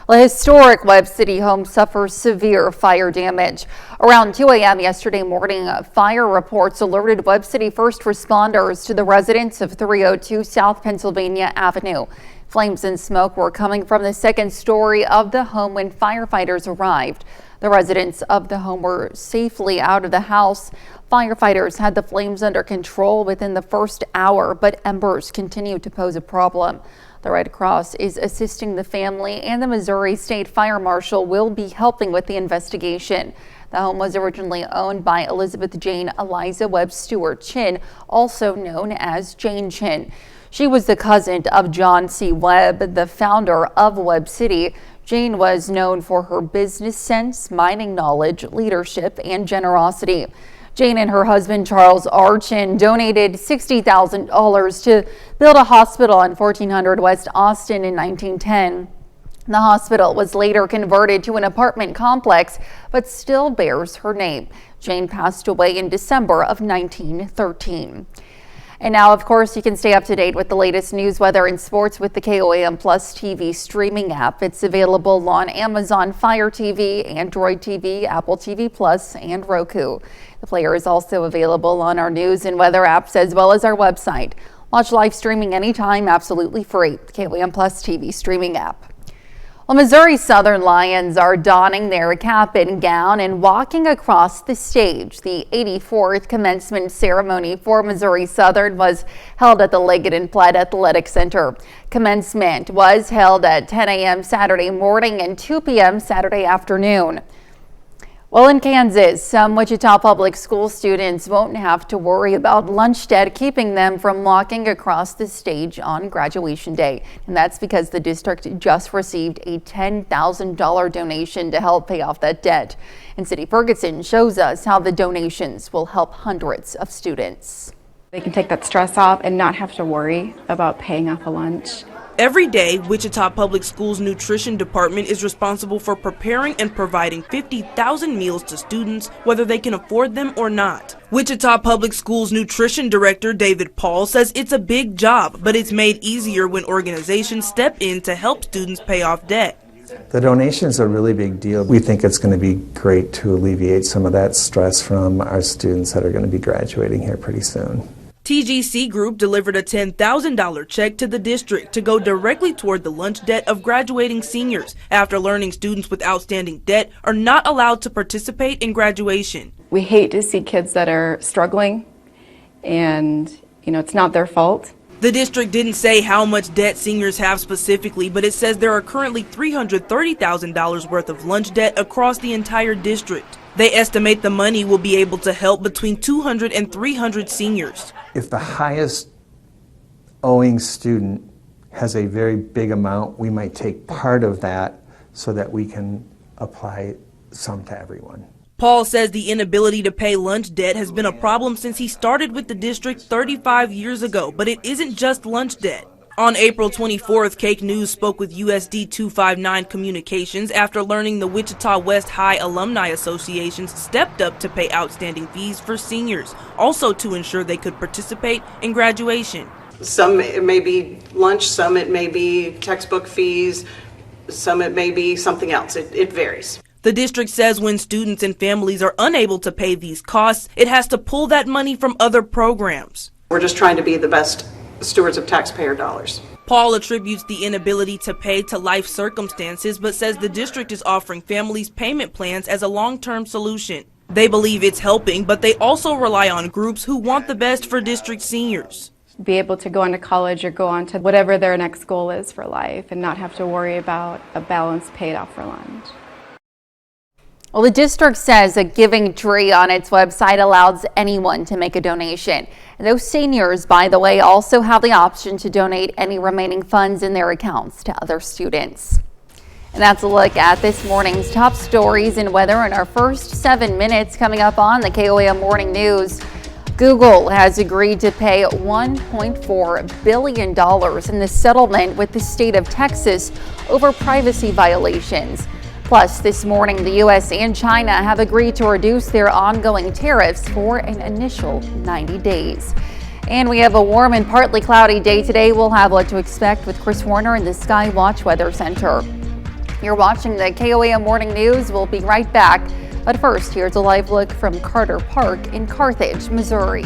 The historic Webb City home suffers severe fire damage. Around 2 a.m. yesterday morning, fire reports alerted Webb City first responders to the residents of 302 South Pennsylvania Avenue. Flames and smoke were coming from the second story of the home when firefighters arrived. The residents of the home were safely out of the house. Firefighters had the flames under control within the first hour, but embers continued to pose a problem. The Red Cross is assisting the family, and the Missouri State Fire Marshal will be helping with the investigation. The home was originally owned by Elizabeth Jane Eliza Webb Stewart Chin, also known as Jane Chin. She was the cousin of John C. Webb, the founder of Webb City. Jane was known for her business sense, mining knowledge, leadership, and generosity. Jane and her husband, Charles R. Chin, donated $60,000 to build a hospital on 1400 West Austin in 1910. The hospital was later converted to an apartment complex, but still bears her name. Jane passed away in December of 1913. And now, of course, you can stay up to date with the latest news, weather, and sports with the KOAM Plus TV streaming app. It's available on Amazon Fire TV, Android TV, Apple TV Plus, and Roku. The player is also available on our news and weather apps as well as our website. Watch live streaming anytime, absolutely free. The KOAM Plus TV streaming app. Well, Missouri Southern Lions are donning their cap and gown and walking across the stage. The 84th commencement ceremony for Missouri Southern was held at the Leggett and Platt Athletic Center. Commencement was held at 10 a.m. Saturday morning and 2 p.m. Saturday afternoon. Well, in Kansas, some Wichita Public School students won't have to worry about lunch debt keeping them from walking across the stage on graduation day. And that's because the district just received a $10,000 donation to help pay off that debt. And City Ferguson shows us how the donations will help hundreds of students. They can take that stress off and not have to worry about paying off a lunch. Every day, Wichita Public Schools' nutrition department is responsible for preparing and providing 50,000 meals to students, whether they can afford them or not. Wichita Public Schools nutrition director David Paul says it's a big job, but it's made easier when organizations step in to help students pay off debt. The donation's a really big deal. We think it's going to be great to alleviate some of that stress from our students that are going to be graduating here pretty soon. TGC Group delivered a $10,000 check to the district to go directly toward the lunch debt of graduating seniors after learning students with outstanding debt are not allowed to participate in graduation. We hate to see kids that are struggling and, it's not their fault. The district didn't say how much debt seniors have specifically, but it says there are currently $330,000 worth of lunch debt across the entire district. They estimate the money will be able to help between 200 and 300 seniors. If the highest owing student has a very big amount, we might take part of that so that we can apply some to everyone. Paul says the inability to pay lunch debt has been a problem since he started with the district 35 years ago, but it isn't just lunch debt. On April 24th, Cake News spoke with USD 259 Communications after learning the Wichita West High Alumni Associations stepped up to pay outstanding fees for seniors, also to ensure they could participate in graduation. Some it may be lunch, some it may be textbook fees, some it may be something else. It varies. The district says when students and families are unable to pay these costs, it has to pull that money from other programs. We're just trying to be the best stewards of taxpayer dollars. Paul attributes the inability to pay to life circumstances, but says the district is offering families payment plans as a long-term solution. They believe it's helping, but they also rely on groups who want the best for district seniors. Be able to go on to college or go on to whatever their next goal is for life and not have to worry about a balance paid off for lunch. Well, the district says a giving tree on its website allows anyone to make a donation. And those seniors, by the way, also have the option to donate any remaining funds in their accounts to other students. And that's a look at this morning's top stories and weather in our first 7 minutes coming up on the KOAM Morning News. Google has agreed to pay $1.4 billion in the settlement with the state of Texas over privacy violations. Plus, this morning, the U.S. and China have agreed to reduce their ongoing tariffs for an initial 90 days. And we have a warm and partly cloudy day today. We'll have what to expect with Chris Warner in the Sky Watch Weather Center. You're watching the KOAM Morning News. We'll be right back. But first, here's a live look from Carter Park in Carthage, Missouri.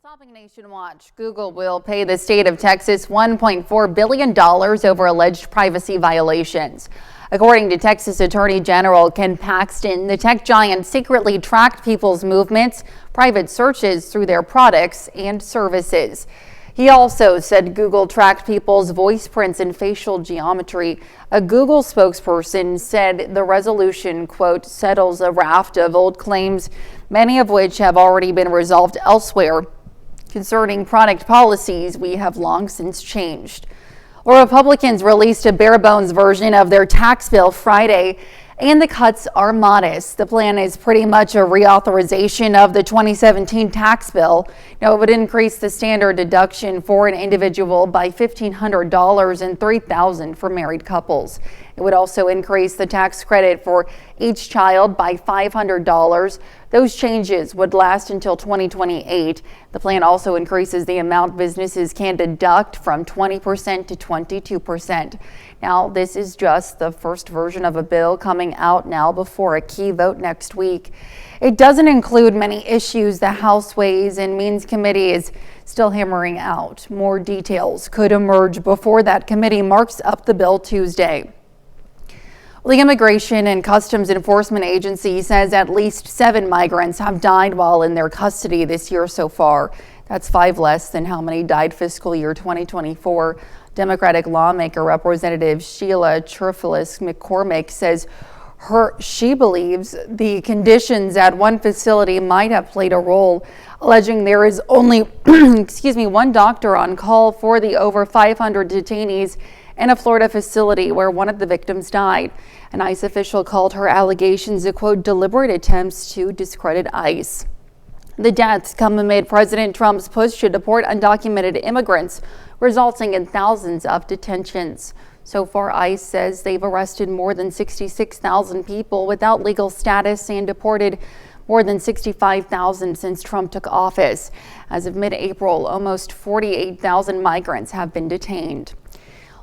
Topping Nation Watch, Google will pay the state of Texas $1.4 billion over alleged privacy violations. According to Texas Attorney General Ken Paxton, the tech giant secretly tracked people's movements, private searches through their products and services. He also said Google tracked people's voice prints and facial geometry. A Google spokesperson said the resolution, quote, settles a raft of old claims, many of which have already been resolved elsewhere. Concerning product policies, we have long since changed. Well, Republicans released a bare-bones version of their tax bill Friday, and the cuts are modest. The plan is pretty much a reauthorization of the 2017 tax bill. Now, it would increase the standard deduction for an individual by $1,500 and $3,000 for married couples. It would also increase the tax credit for each child by $500. Those changes would last until 2028. The plan also increases the amount businesses can deduct from 20% to 22%. Now, this is just the first version of a bill coming out now before a key vote next week. It doesn't include many issues the House Ways and Means Committee is still hammering out. More details could emerge before that committee marks up the bill Tuesday. The Immigration and Customs Enforcement Agency says at least 7 migrants have died while in their custody this year so far. That's 5 less than how many died fiscal year 2024. Democratic lawmaker Representative Sheila Cherfilis McCormick says she believes the conditions at one facility might have played a role, alleging there is only one doctor on call for the over 500 detainees in a Florida facility where one of the victims died. An ICE official called her allegations a, quote, deliberate attempts to discredit ICE. The deaths come amid President Trump's push to deport undocumented immigrants, resulting in thousands of detentions. So far, ICE says they've arrested more than 66,000 people without legal status and deported more than 65,000 since Trump took office. As of mid-April, almost 48,000 migrants have been detained.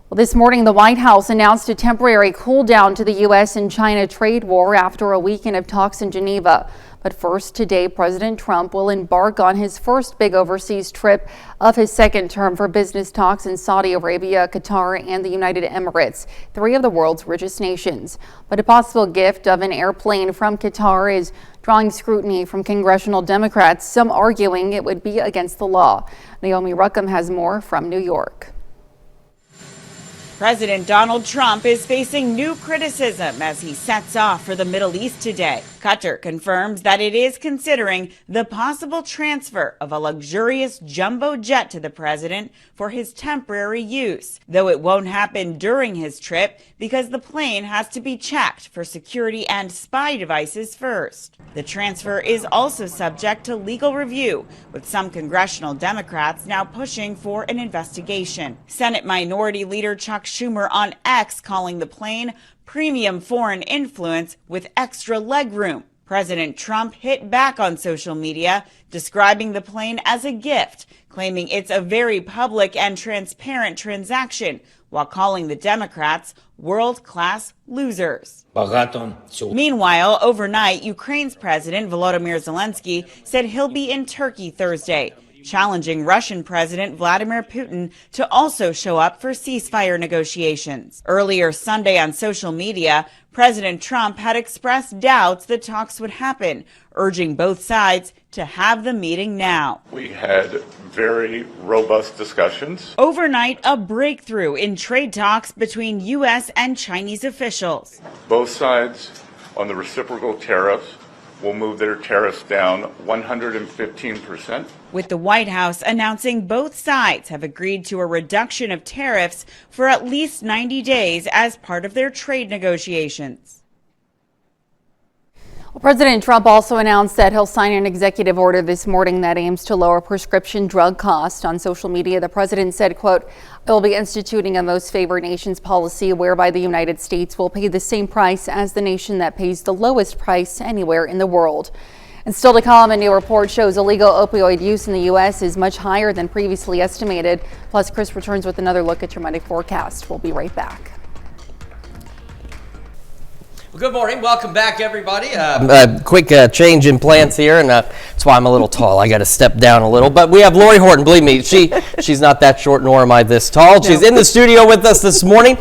Well, this morning, the White House announced a temporary cool down to the U.S. and China trade war after a weekend of talks in Geneva. But first, today, President Trump will embark on his first big overseas trip of his second term for business talks in Saudi Arabia, Qatar, and the United Emirates, 3 of the world's richest nations. But a possible gift of an airplane from Qatar is drawing scrutiny from congressional Democrats, some arguing it would be against the law. Naomi Ruckham has more from New York. President Donald Trump is facing new criticism as he sets off for the Middle East today. Qatar confirms that it is considering the possible transfer of a luxurious jumbo jet to the president for his temporary use, though it won't happen during his trip because the plane has to be checked for security and spy devices first. The transfer is also subject to legal review, with some congressional Democrats now pushing for an investigation. Senate Minority Leader Chuck Schumer on X calling the plane premium foreign influence with extra legroom. President Trump hit back on social media, describing the plane as a gift, claiming it's a very public and transparent transaction, while calling the Democrats world-class losers. Meanwhile, overnight, Ukraine's President Volodymyr Zelensky said he'll be in Turkey Thursday, challenging Russian President Vladimir Putin to also show up for ceasefire negotiations. Earlier Sunday on social media, President Trump had expressed doubts that talks would happen, urging both sides to have the meeting now. We had very robust discussions. Overnight, a breakthrough in trade talks between U.S. and Chinese officials. Both sides on the reciprocal tariffs will move their tariffs down 115%. With the White House announcing both sides have agreed to a reduction of tariffs for at least 90 days as part of their trade negotiations. President Trump also announced that he'll sign an executive order this morning that aims to lower prescription drug costs. On social media, the president said, quote, "I will be instituting a most favored nations policy whereby the United States will pay the same price as the nation that pays the lowest price anywhere in the world." And still to come, a new report shows illegal opioid use in the U.S. is much higher than previously estimated. Plus, Chris returns with another look at your Monday forecast. We'll be right back. Well, good morning. Welcome back, everybody. Quick change in plans here, and that's why I'm a little tall. I got to step down a little. But we have Lori Horton. Believe me, she's not that short, nor am I this tall. She's in the studio with us this morning,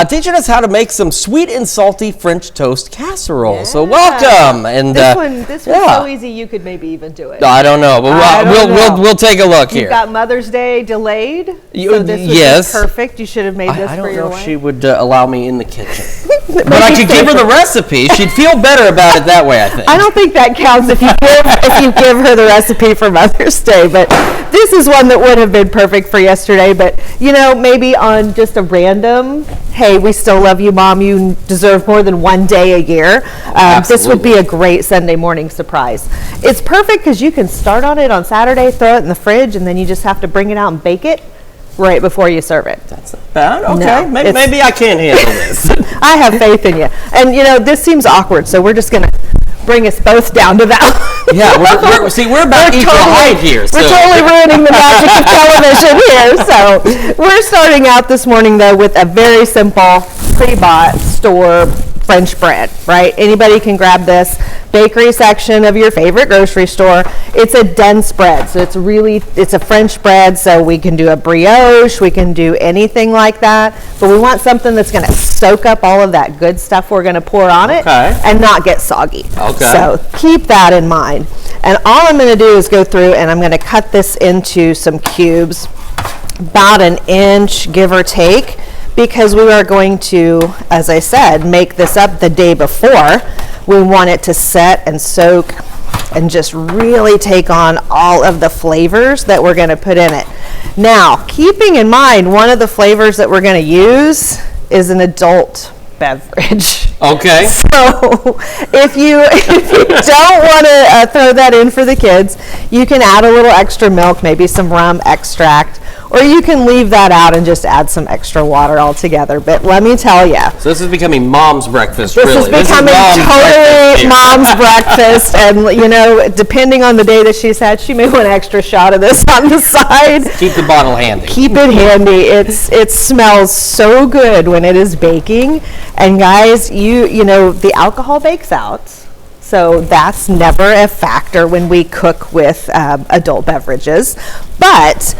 teaching us how to make some sweet and salty French toast casserole. Yeah. So welcome. And this one's so easy you could maybe even do it. I don't know, but we'll take a look here. You've got Mother's Day delayed, so this would be perfect. You should have made this for your wife. I don't know if she would allow me in the kitchen, but I could give her the recipe. She'd feel better about it that way, I think. I don't think that counts if you give her the recipe for Mother's Day, but this is one that would have been perfect for yesterday. But maybe on just a random, hey, we still love you, Mom, you deserve more than one day a year. This would be a great Sunday morning surprise. It's perfect because you can start on it on Saturday, throw it in the fridge, and then you just have to bring it out and bake it right before you serve it. That's not bad. Okay, no, maybe I can handle this. I have faith in you. And this seems awkward, so we're just gonna bring us both down to that. Yeah, we're about equal height here. So. We're totally ruining the magic of television here. So we're starting out this morning though with a very simple pre-bought store French bread, right? Anybody can grab this bakery section of your favorite grocery store. It's a dense bread, so it's a French bread, so we can do a brioche, we can do anything like that, but we want something that's going to soak up all of that good stuff we're going to pour on it and not get soggy. Okay. So keep that in mind. And all I'm going to do is go through and I'm going to cut this into some cubes, about an inch, give or take, because we are going to, as I said, make this up the day before. We want it to set and soak and just really take on all of the flavors that we're going to put in it. Now, keeping in mind, one of the flavors that we're going to use is an adult beverage. Okay. So if you don't want to throw that in for the kids, you can add a little extra milk, maybe some rum extract, or you can leave that out and just add some extra water altogether. But let me tell you. So this is becoming mom's breakfast, really. This is becoming totally mom's breakfast. And, depending on the day that she's had, she may want an extra shot of this on the side. Keep the bottle handy. Keep it handy. It smells so good when it is baking. And guys, the alcohol bakes out. So that's never a factor when we cook with adult beverages. But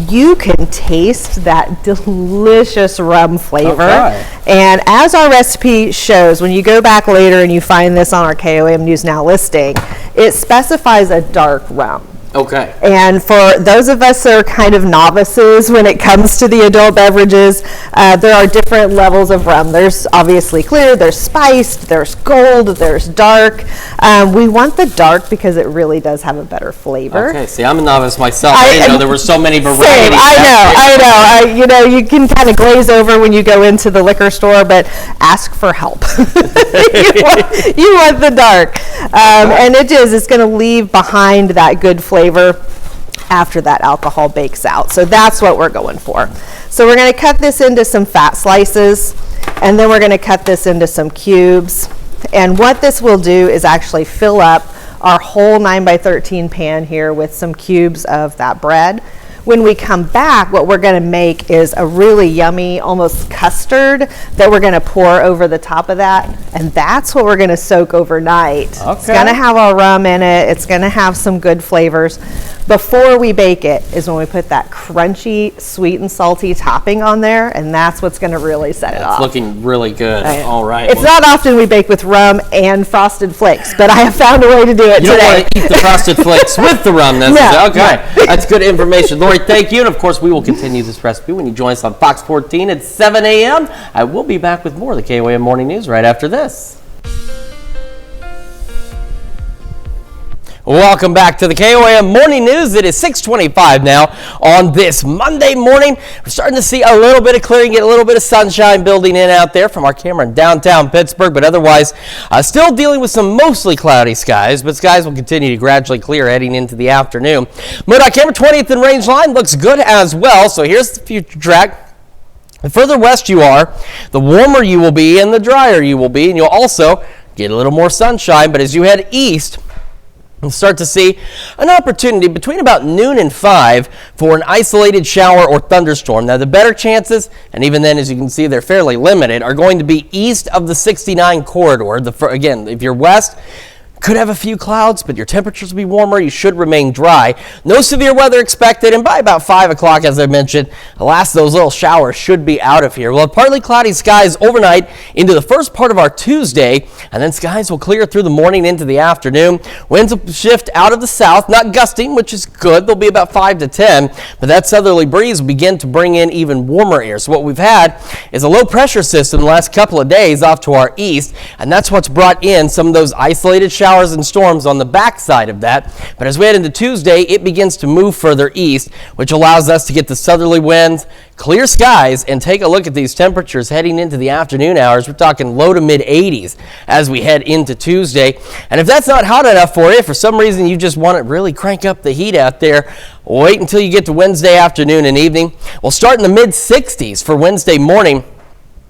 you can taste that delicious rum flavor. Okay. And as our recipe shows, when you go back later and you find this on our KOM News Now listing, it specifies a dark rum. Okay. And for those of us that are kind of novices when it comes to the adult beverages, there are different levels of rum. There's obviously clear, there's spiced, there's gold, there's dark. We want the dark because it really does have a better flavor. Okay, see, I'm a novice myself. I didn't know there were so many varieties. I know. You can kind of glaze over when you go into the liquor store, but ask for help. you want the dark. And it's going to leave behind that good flavor after that alcohol bakes out. So that's what we're going for. So we're going to cut this into some fat slices, and then we're going to cut this into some cubes. And what this will do is actually fill up our whole 9x13 pan here with some cubes of that bread. When we come back, what we're going to make is a really yummy, almost custard that we're going to pour over the top of that. And that's what we're going to soak overnight. Okay. It's going to have our rum in it. It's going to have some good flavors. Before we bake it is when we put that crunchy, sweet and salty topping on there. And that's what's going to really set it off. It's looking really good. All right. It's not often we bake with rum and Frosted Flakes, but I have found a way to do it today. You don't want to eat the Frosted Flakes with the rum necessarily. Okay. That's good information. Lori, thank you. And of course, we will continue this recipe when you join us on Fox 14 at 7 a.m. I will be back with more of the KOM Morning News right after this. Welcome back to the KOM Morning News. It is 6:25 now on this Monday morning. We're starting to see a little bit of clearing, get a little bit of sunshine building in out there from our camera in downtown Pittsburgh, but otherwise still dealing with some mostly cloudy skies, but skies will continue to gradually clear heading into the afternoon. MoDOT camera 20th and range line looks good as well, so here's the future track. The further west you are, the warmer you will be and the drier you will be, and you'll also get a little more sunshine, but as you head east, and start to see an opportunity between about noon and 5 for an isolated shower or thunderstorm. Now, the better chances, and even then, as you can see, they're fairly limited, are going to be east of the 69 corridor. Again, if you're west, could have a few clouds, but your temperatures will be warmer. You should remain dry. No severe weather expected, and by about 5 o'clock, as I mentioned, alas, those little showers should be out of here. We'll have partly cloudy skies overnight into the first part of our Tuesday, and then skies will clear through the morning into the afternoon. Winds will shift out of the south, not gusting, which is good. They'll be about 5 to 10, but that southerly breeze will begin to bring in even warmer air. So what we've had is a low pressure system the last couple of days off to our east, and that's what's brought in some of those isolated showers and storms on the backside of that. But as we head into Tuesday, it begins to move further east, which allows us to get the southerly winds, clear skies, and take a look at these temperatures heading into the afternoon hours. We're talking low to mid 80s as we head into Tuesday. And if that's not hot enough for you, for some reason you just want to really crank up the heat out there, wait until you get to Wednesday afternoon and evening. We'll start in the mid 60s for Wednesday morning.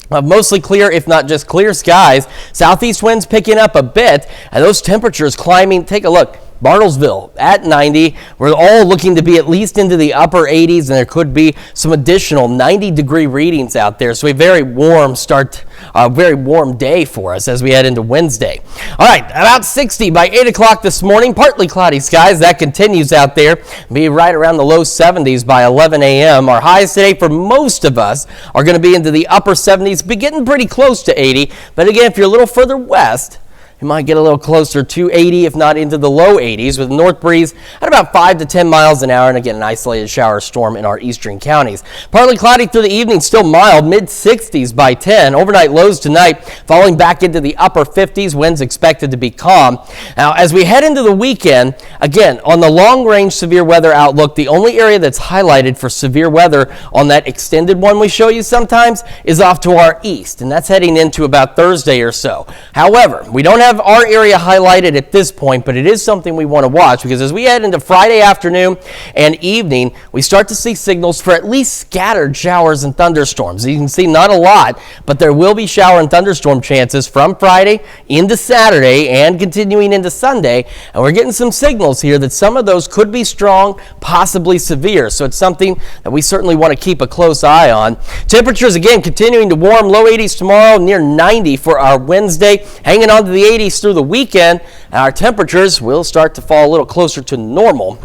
Mostly clear, if not just clear skies. Southeast winds picking up a bit, and those temperatures climbing. Take a look. Bartlesville at 90. We're all looking to be at least into the upper 80s, and there could be some additional 90-degree readings out there. So a very warm start, a very warm day for us as we head into Wednesday. All right, about 60 by 8 o'clock this morning. Partly cloudy skies. That continues out there. Be right around the low 70s by 11 a.m. Our highs today for most of us are going to be into the upper 70s, be getting pretty close to 80. But again, if you're a little further west, you might get a little closer to 80, if not into the low 80s, with north breeze at about 5 to 10 miles an hour, and again, an isolated shower storm in our eastern counties. Partly cloudy through the evening, still mild, mid-60s by 10. Overnight lows tonight, falling back into the upper 50s. Winds expected to be calm. Now, as we head into the weekend, again, on the long-range severe weather outlook, the only area that's highlighted for severe weather on that extended one we show you sometimes is off to our east, and that's heading into about Thursday or so. However, we don't have our area highlighted at this point, but it is something we want to watch, because as we head into Friday afternoon and evening, we start to see signals for at least scattered showers and thunderstorms. You can see not a lot, but there will be shower and thunderstorm chances from Friday into Saturday and continuing into Sunday, and we're getting some signals here that some of those could be strong, possibly severe. So it's something that we certainly want to keep a close eye on. Temperatures again continuing to warm, low 80s tomorrow, near 90 for our Wednesday, hanging on to the 80s through the weekend, and our temperatures will start to fall a little closer to normal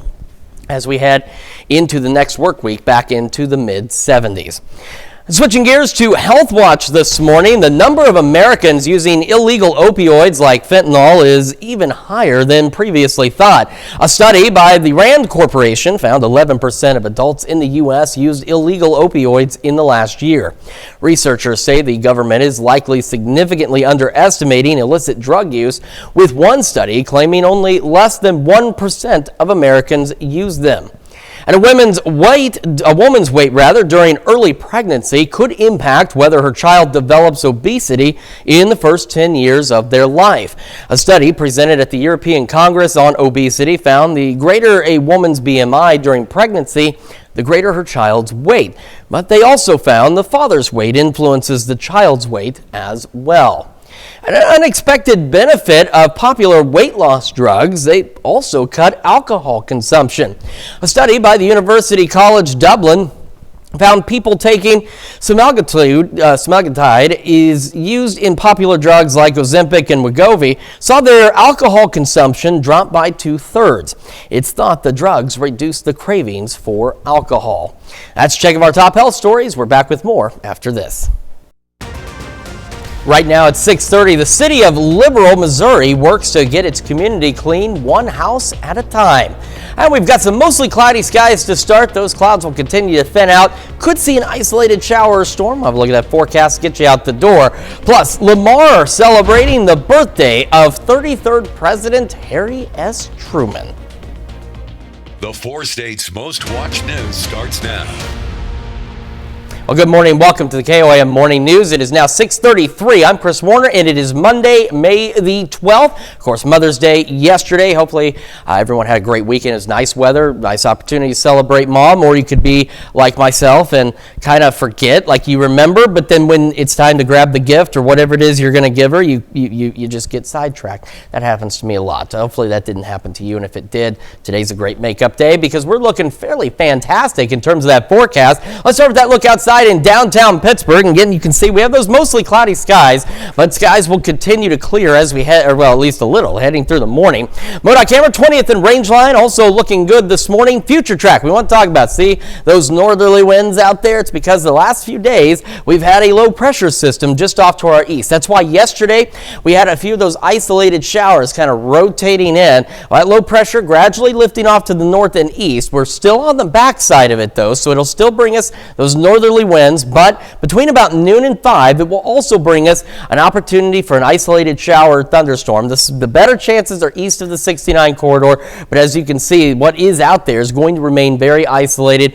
as we head into the next work week, back into the mid 70s. Switching gears to Health Watch this morning, the number of Americans using illegal opioids like fentanyl is even higher than previously thought. A study by the Rand Corporation found 11% of adults in the U.S. used illegal opioids in the last year. Researchers say the government is likely significantly underestimating illicit drug use, with one study claiming only less than 1% of Americans use them. And a woman's weight during early pregnancy could impact whether her child develops obesity in the first 10 years of their life. A study presented at the European Congress on Obesity found the greater a woman's BMI during pregnancy, the greater her child's weight. But they also found the father's weight influences the child's weight as well. An unexpected benefit of popular weight loss drugs, they also cut alcohol consumption. A study by the University College Dublin found people taking semaglutide is used in popular drugs like Ozempic and Wegovy, saw their alcohol consumption drop by 2/3. It's thought the drugs reduce the cravings for alcohol. That's a check of our top health stories. We're back with more after this. Right now at 6:30, the city of Liberal, Missouri works to get its community clean one house at a time. And we've got some mostly cloudy skies to start. Those clouds will continue to thin out. Could see an isolated shower or storm. We'll have a look at that forecast, get you out the door. Plus, Lamar celebrating the birthday of 33rd President Harry S. Truman. The 4 states' most watched news starts now. Well, good morning. Welcome to the KOAM Morning News. It is now 6:33. I'm Chris Warner, and it is Monday, May the 12th. Of course, Mother's Day yesterday. Hopefully, everyone had a great weekend. It was nice weather, nice opportunity to celebrate Mom, or you could be like myself and kind of forget, like you remember, but then when it's time to grab the gift or whatever it is you're going to give her, you just get sidetracked. That happens to me a lot. Hopefully, that didn't happen to you, and if it did, today's a great makeup day because we're looking fairly fantastic in terms of that forecast. Let's start with that look outside in downtown Pittsburgh, and again, you can see we have those mostly cloudy skies, but skies will continue to clear as we head, or well, at least a little, heading through the morning. MoDOT camera 20th and Rangeline also looking good this morning. Future track we want to talk about. See those northerly winds out there? It's because the last few days we've had a low pressure system just off to our east. That's why yesterday we had a few of those isolated showers kind of rotating in. Well, that low pressure gradually lifting off to the north and east. We're still on the back side of it though, so it'll still bring us those northerly winds, but between about noon and 5, it will also bring us an opportunity for an isolated shower or thunderstorm. The better chances are east of the 69 corridor, but as you can see, what is out there is going to remain very isolated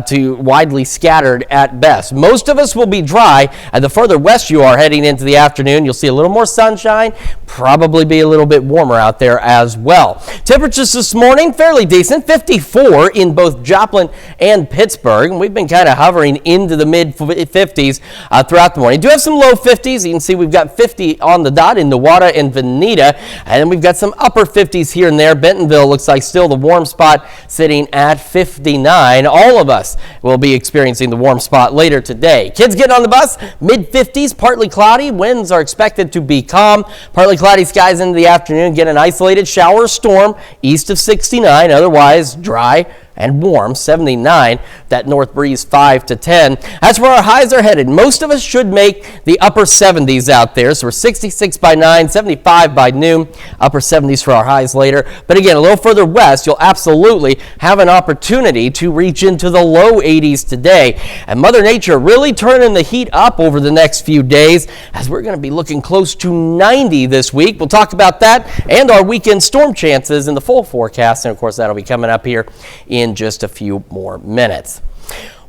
to widely scattered at best. Most of us will be dry, and the further west you are heading into the afternoon, you'll see a little more sunshine, probably be a little bit warmer out there as well. Temperatures this morning, fairly decent, 54 in both Joplin and Pittsburgh, and we've been kind of hovering into the mid-50s throughout the morning. Do have some low 50s. You can see we've got 50 on the dot in Newata and Veneta, and then we've got some upper 50s here and there. Bentonville looks like still the warm spot, sitting at 59. All of us will be experiencing the warm spot later today. Kids getting on the bus, mid-50s, partly cloudy. Winds are expected to be calm. Partly cloudy skies into the afternoon. Get an isolated shower or storm east of 69. Otherwise dry and warm, 79. That north breeze 5 to 10. That's where our highs are headed. Most of us should make the upper 70s out there. So we're 66 by 9, 75 by noon, upper 70s for our highs later. But again, a little further west, you'll absolutely have an opportunity to reach into the low 80s today. And Mother Nature really turning the heat up over the next few days as we're going to be looking close to 90 this week. We'll talk about that and our weekend storm chances in the full forecast. And of course, that'll be coming up here in just a few more minutes.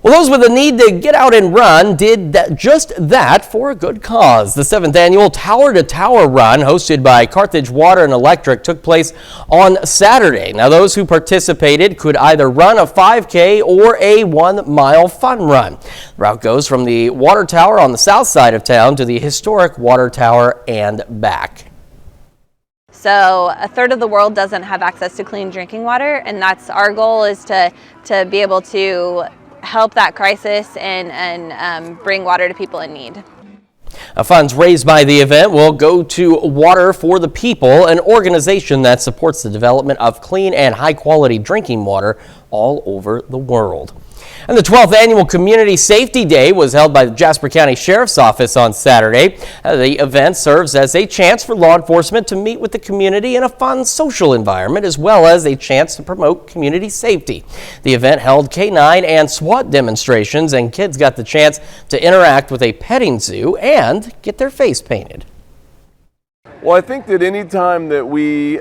Well, those with a need to get out and run did just that for a good cause. The 7th annual Tower to Tower Run, hosted by Carthage Water and Electric, took place on Saturday. Now, those who participated could either run a 5K or a 1-mile fun run. The route goes from the water tower on the south side of town to the historic water tower and back. So a third of the world doesn't have access to clean drinking water, and that's our goal, is to be able to help that crisis and bring water to people in need. Funds raised by the event will go to Water for the People, an organization that supports the development of clean and high-quality drinking water all over the world. And the 12th Annual Community Safety Day was held by the Jasper County Sheriff's Office on Saturday. The event serves as a chance for law enforcement to meet with the community in a fun social environment, as well as a chance to promote community safety. The event held K-9 and SWAT demonstrations, and kids got the chance to interact with a petting zoo and get their face painted. Well, I think that any time that we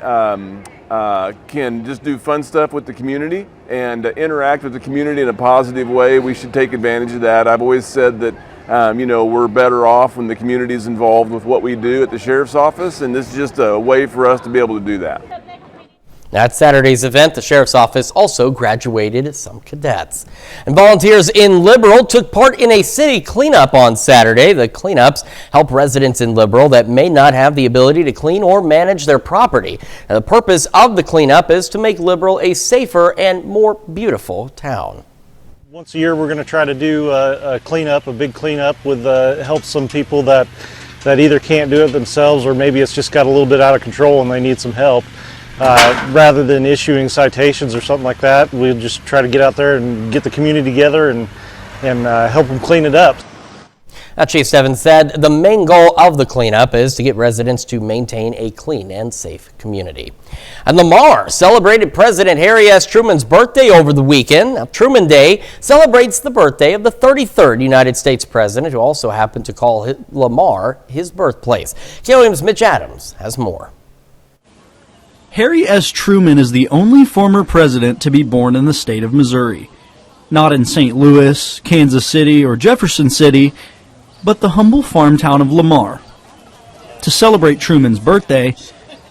can just do fun stuff with the community and interact with the community in a positive way, we should take advantage of that. I've always said that we're better off when the community is involved with what we do at the Sheriff's Office, and this is just a way for us to be able to do that. At Saturday's event, the Sheriff's Office also graduated some cadets. And volunteers in Liberal took part in a city cleanup on Saturday. The cleanups help residents in Liberal that may not have the ability to clean or manage their property. Now, the purpose of the cleanup is to make Liberal a safer and more beautiful town. Once a year, we're going to try to do a cleanup, a big cleanup with help some people that either can't do it themselves, or maybe it's just got a little bit out of control and they need some help. Rather than issuing citations or something like that, we'll just try to get out there and get the community together and help them clean it up. Chief Stevens said the main goal of the cleanup is to get residents to maintain a clean and safe community. And Lamar celebrated President Harry S. Truman's birthday over the weekend. Now, Truman Day celebrates the birthday of the 33rd United States president, who also happened to call Lamar his birthplace. KOAM's Mitch Adams has more. Harry S. Truman is the only former president to be born in the state of Missouri. not in St. Louis, Kansas City, or Jefferson City, but the humble farm town of Lamar. To celebrate Truman's birthday,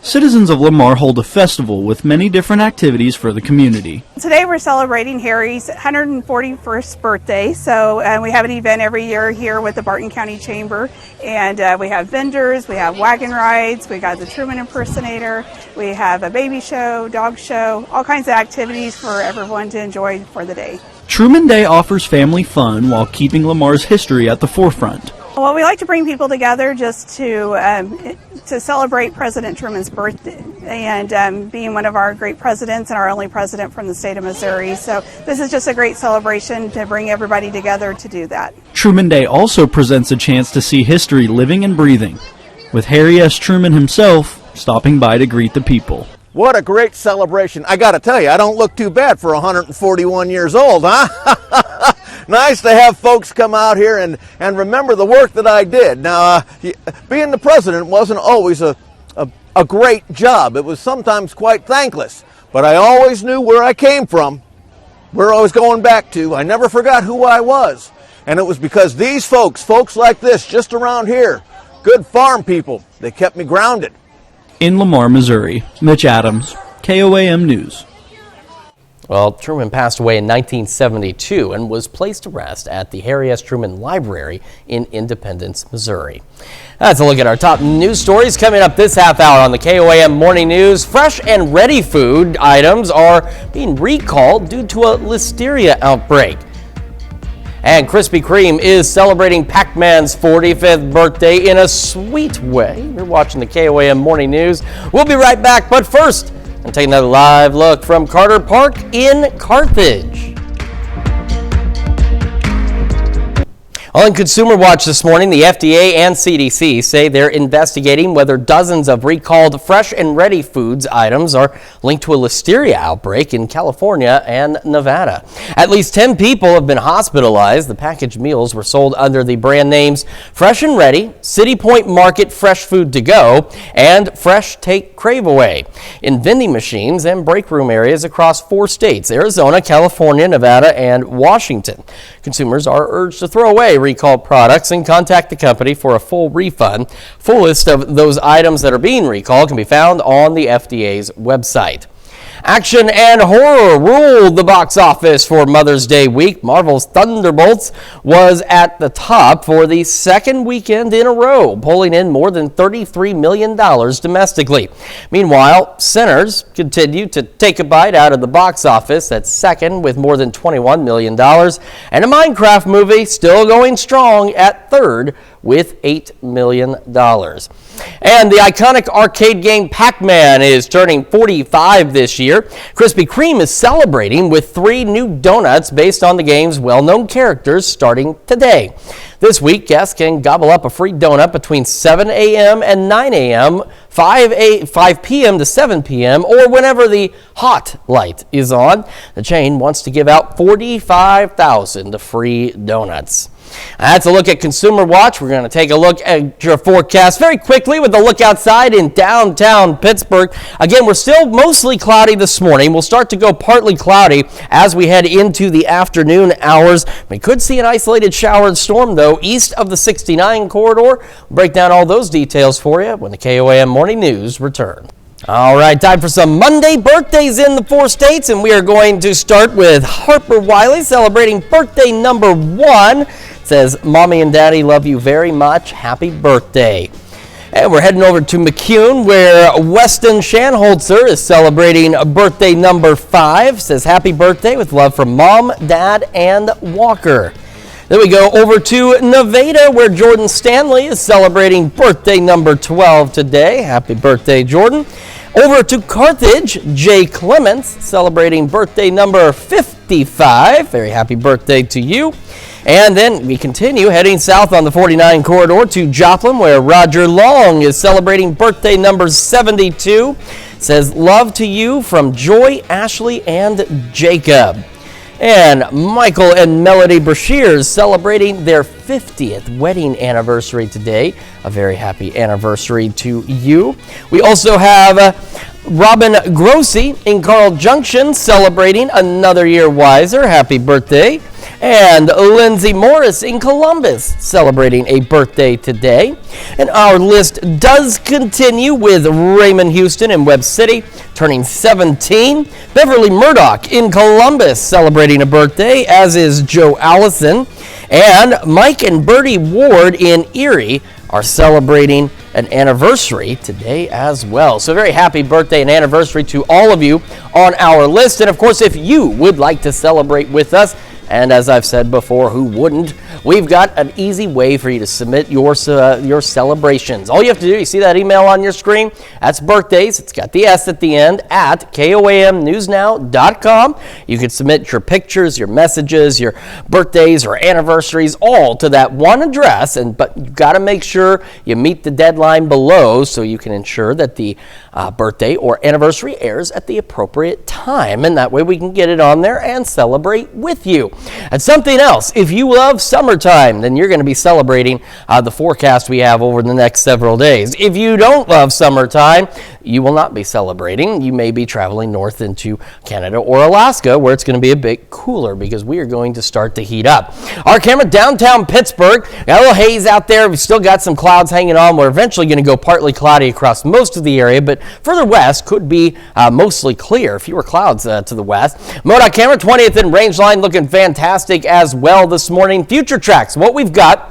citizens of Lamar hold a festival with many different activities for the community. Today we're celebrating Harry's 141st birthday, so we have an event every year here with the Barton County Chamber, and we have vendors, we have wagon rides, we got the Truman impersonator, we have a baby show, dog show, all kinds of activities for everyone to enjoy for the day. Truman Day offers family fun while keeping Lamar's history at the forefront. Well, we like to bring people together just to celebrate President Truman's birthday and being one of our great presidents and our only president from the state of Missouri. So this is just a great celebration to bring everybody together to do that. Truman Day also presents a chance to see history living and breathing, with Harry S. Truman himself stopping by to greet the people. What a great celebration. I got to tell you, I don't look too bad for 141 years old, huh? Nice to have folks come out here and remember the work that I did. Now, being the president wasn't always a great job. It was sometimes quite thankless. But I always knew where I came from, where I was going back to. I never forgot who I was. And it was because these folks like this, just around here, good farm people, they kept me grounded. In Lamar, Missouri, Mitch Adams, KOAM News. Well, Truman passed away in 1972 and was placed to rest at the Harry S. Truman Library in Independence, Missouri. That's a look at our top news stories coming up this half hour on the KOAM Morning News. Fresh and ready food items are being recalled due to a listeria outbreak. And Krispy Kreme is celebrating Pac-Man's 45th birthday in a sweet way. You're watching the KOAM Morning News. We'll be right back, but first, I'm taking another live look from Carter Park in Carthage. On Consumer Watch this morning, the FDA and CDC say they're investigating whether dozens of recalled fresh and ready foods items are linked to a listeria outbreak in California and Nevada. At least 10 people have been hospitalized. The packaged meals were sold under the brand names Fresh and Ready, City Point Market Fresh Food to Go, and Fresh Take Crave Away in vending machines and break room areas across 4 states, Arizona, California, Nevada, and Washington. Consumers are urged to throw away recalled products and contact the company for a full refund. Full list of those items that are being recalled can be found on the FDA's website. Action and horror ruled the box office for Mother's Day week. Marvel's Thunderbolts was at the top for the second weekend in a row, pulling in more than $33 million domestically. Meanwhile, Sinners continued to take a bite out of the box office at second with more than $21 million, and a Minecraft movie still going strong at third with $8 million. And the iconic arcade game Pac-Man is turning 45 this year. Krispy Kreme is celebrating with 3 new donuts based on the game's well-known characters starting today. This week, guests can gobble up a free donut between 7 a.m. and 9 a.m., 5 p.m. to 7 p.m., or whenever the hot light is on. The chain wants to give out 45,000 free donuts. That's a look at Consumer Watch. We're going to take a look at your forecast very quickly with a look outside in downtown Pittsburgh. Again, we're still mostly cloudy this morning. We'll start to go partly cloudy as we head into the afternoon hours. We could see an isolated shower and storm, though, east of the 69 corridor. We'll break down all those details for you when the KOAM Morning News return. All right, time for some Monday birthdays in the 4 states, and we are going to start with Harper Wiley celebrating birthday number 1. Says, Mommy and Daddy love you very much. Happy birthday. And we're heading over to McCune, where Weston Shanholzer is celebrating birthday number 5. Says, happy birthday with love from Mom, Dad, and Walker. Then we go over to Nevada, where Jordan Stanley is celebrating birthday number 12 today. Happy birthday, Jordan. Over to Carthage, Jay Clements celebrating birthday number 55. Very happy birthday to you. And then we continue heading south on the 49 corridor to Joplin, where Roger Long is celebrating birthday number 72. Says, love to you from Joy, Ashley, and Jacob. And Michael and Melody Brashears celebrating their 50th wedding anniversary today. A very happy anniversary to you. We also have Robin Grossi in Carl Junction celebrating another year wiser. Happy birthday. And Lindsay Morris in Columbus celebrating a birthday today. And our list does continue with Raymond Houston in Webb City turning 17. Beverly Murdoch in Columbus celebrating a birthday, as is Joe Allison. And Mike and Bertie Ward in Erie are celebrating an anniversary today as well. So very happy birthday and anniversary to all of you on our list. And of course, if you would like to celebrate with us, and as I've said before, who wouldn't? We've got an easy way for you to submit your celebrations. All you have to do, you see that email on your screen? That's birthdays. It's got the S at the end at KOAMnewsnow.com. You can submit your pictures, your messages, your birthdays or anniversaries, all to that one address. But you've got to make sure you meet the deadline below so you can ensure that the birthday or anniversary airs at the appropriate time. And that way we can get it on there and celebrate with you. And something else, if you love summertime, then you're going to be celebrating the forecast we have over the next several days. If you don't love summertime, you will not be celebrating. You may be traveling north into Canada or Alaska, where it's going to be a bit cooler because we are going to start to heat up. Our camera downtown Pittsburgh, got a little haze out there. We've still got some clouds hanging on. We're eventually going to go partly cloudy across most of the area, but further west could be mostly clear. Fewer clouds to the west. MoDOT camera 20th and range line looking fantastic as well this morning. Future tracks, what we've got.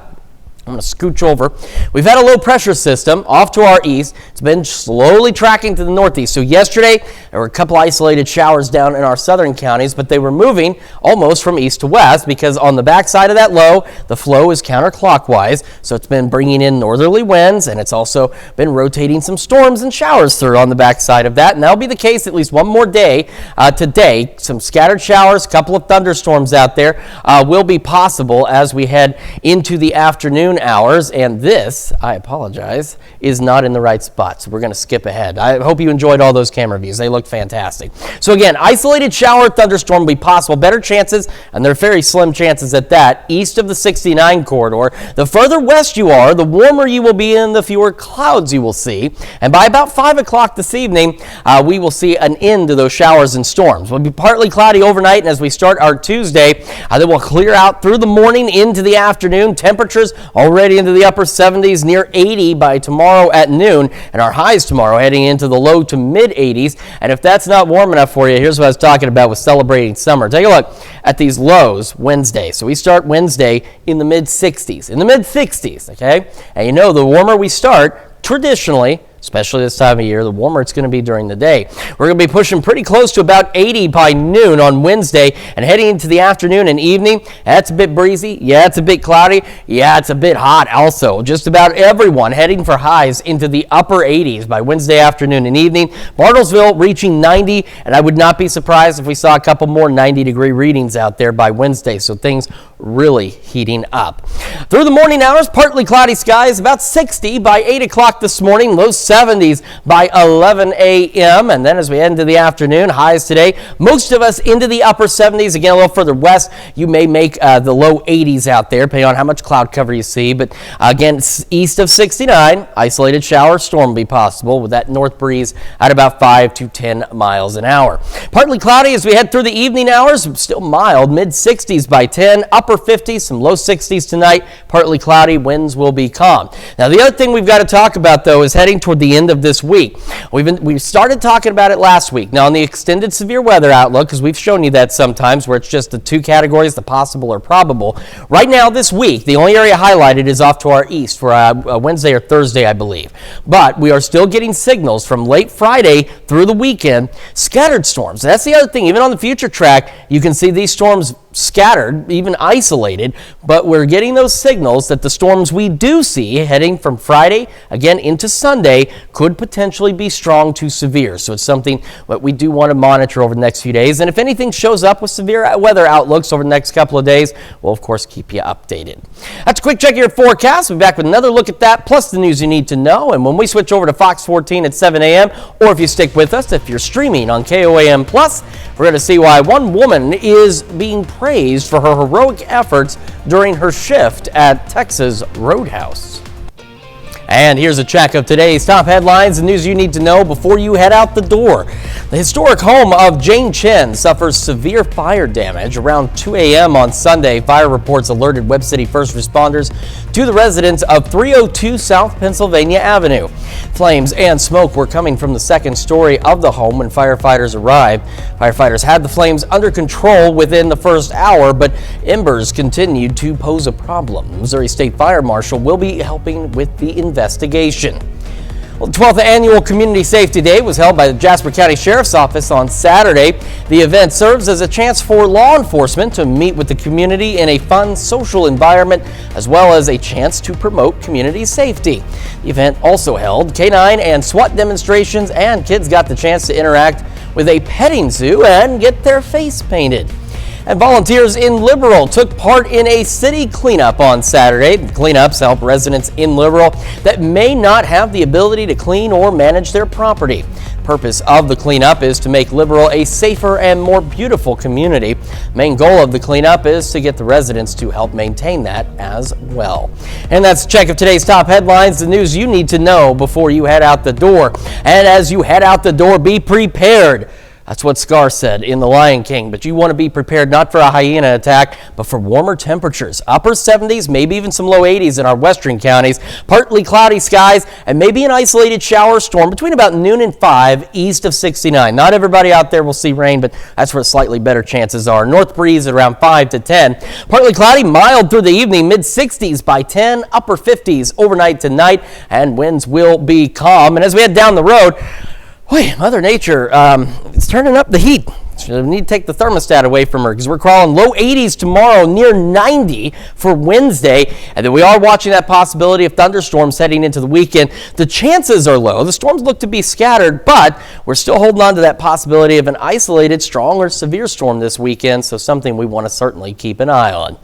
I'm going to scooch over. We've had a low pressure system off to our east. It's been slowly tracking to the northeast. So yesterday, there were a couple isolated showers down in our southern counties, but they were moving almost from east to west because on the backside of that low, the flow is counterclockwise. So it's been bringing in northerly winds, and it's also been rotating some storms and showers through on the backside of that. And that'll be the case at least one more day today. Some scattered showers, a couple of thunderstorms out there will be possible as we head into the afternoon hours, and this, I apologize, is not in the right spot, so we're going to skip ahead. I hope you enjoyed all those camera views. They look fantastic. So again, isolated shower, thunderstorm will be possible. Better chances, and they're very slim chances at that, east of the 69 corridor. The further west you are, the warmer you will be and the fewer clouds you will see. And by about 5 o'clock this evening, we will see an end to those showers and storms. It will be partly cloudy overnight, and as we start our Tuesday, they will clear out through the morning into the afternoon. Temperatures already into the upper 70s, near 80 by tomorrow at noon, and our highs tomorrow heading into the low to mid 80s. And if that's not warm enough for you, here's what I was talking about with celebrating summer. Take a look at these lows Wednesday. So we start Wednesday in the mid 60s, okay? And you know, the warmer we start, traditionally, especially this time of year, the warmer it's going to be during the day. We're going to be pushing pretty close to about 80 by noon on Wednesday, and heading into the afternoon and evening, that's a bit breezy. Yeah, it's a bit cloudy. Yeah, it's a bit hot also. Just about everyone heading for highs into the upper 80s by Wednesday afternoon and evening. Bartlesville reaching 90, and I would not be surprised if we saw a couple more 90-degree readings out there by Wednesday, so things really heating up. Through the morning hours, partly cloudy skies, about 60 by 8 o'clock this morning, low 70s by 11 a.m. And then as we head into the afternoon, highs today, most of us into the upper 70s. Again, a little further west, you may make the low 80s out there, depending on how much cloud cover you see. But again, east of 69, isolated shower storm will be possible with that north breeze at about 5 to 10 miles an hour. Partly cloudy as we head through the evening hours, still mild, mid 60s by 10, upper 50s, some low 60s tonight, partly cloudy, winds will be calm. Now, the other thing we've got to talk about, though, is heading toward the end of this week. We started talking about it last week. Now, on the extended severe weather outlook, because we've shown you that sometimes where it's just the two categories, the possible or probable. Right now, this week, the only area highlighted is off to our east for Wednesday or Thursday, I believe. But we are still getting signals from late Friday through the weekend, scattered storms. That's the other thing. Even on the future track, you can see these storms scattered, even isolated, but we're getting those signals that the storms we do see heading from Friday again into Sunday could potentially be strong to severe. So it's something that we do want to monitor over the next few days. And if anything shows up with severe weather outlooks over the next couple of days, we'll of course keep you updated. That's a quick check of your forecast. We'll be back with another look at that, plus the news you need to know. And when we switch over to Fox 14 at 7 a.m., or if you stick with us, if you're streaming on KOAM Plus, we're going to see why one woman is being praised for her heroic efforts during her shift at Texas Roadhouse. And here's a check of today's top headlines and news you need to know before you head out the door. The historic home of Jane Chen suffers severe fire damage. Around 2 a.m. on Sunday, fire reports alerted Webb City first responders to the residents of 302 South Pennsylvania Avenue. Flames and smoke were coming from the second story of the home when firefighters arrived. Firefighters had the flames under control within the first hour, but embers continued to pose a problem. The Missouri State Fire Marshal will be helping with the investigation. Well, the 12th Annual Community Safety Day was held by the Jasper County Sheriff's Office on Saturday. The event serves as a chance for law enforcement to meet with the community in a fun, social environment, as well as a chance to promote community safety. The event also held canine and SWAT demonstrations, and kids got the chance to interact with a petting zoo and get their face painted. And volunteers in Liberal took part in a city cleanup on Saturday. The cleanups help residents in Liberal that may not have the ability to clean or manage their property. The purpose of the cleanup is to make Liberal a safer and more beautiful community. The main goal of the cleanup is to get the residents to help maintain that as well. And that's a check of today's top headlines, the news you need to know before you head out the door. And as you head out the door, be prepared. That's what Scar said in The Lion King, but you want to be prepared not for a hyena attack, but for warmer temperatures. Upper 70s, maybe even some low 80s in our western counties. Partly cloudy skies and maybe an isolated shower storm between about noon and 5 east of 69. Not everybody out there will see rain, but that's where slightly better chances are. North breeze at around 5 to 10. Partly cloudy, mild through the evening, mid 60s by 10, upper 50s overnight tonight, and winds will be calm. And as we head down the road, boy, Mother Nature, it's turning up the heat. So we need to take the thermostat away from her because we're crawling low 80s tomorrow, near 90 for Wednesday. And then we are watching that possibility of thunderstorms heading into the weekend. The chances are low. The storms look to be scattered, but we're still holding on to that possibility of an isolated, strong or severe storm this weekend. So something we want to certainly keep an eye on.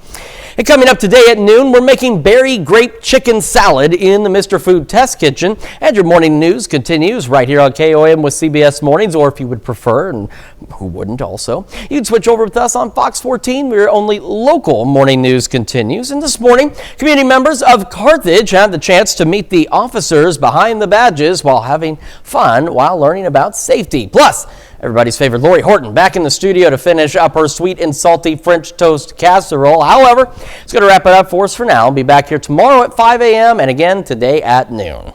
And coming up today at noon, we're making berry grape chicken salad in the Mr. Food Test Kitchen. And your morning news continues right here on KOM with CBS Mornings, or if you would prefer, and who wouldn't also, you can switch over with us on Fox 14, where your only local morning news continues. And this morning, community members of Carthage had the chance to meet the officers behind the badges while having fun while learning about safety. Plus, everybody's favorite Lori Horton back in the studio to finish up her sweet and salty French toast casserole. However, it's going to wrap it up for us for now. I'll be back here tomorrow at 5 a.m. and again today at noon.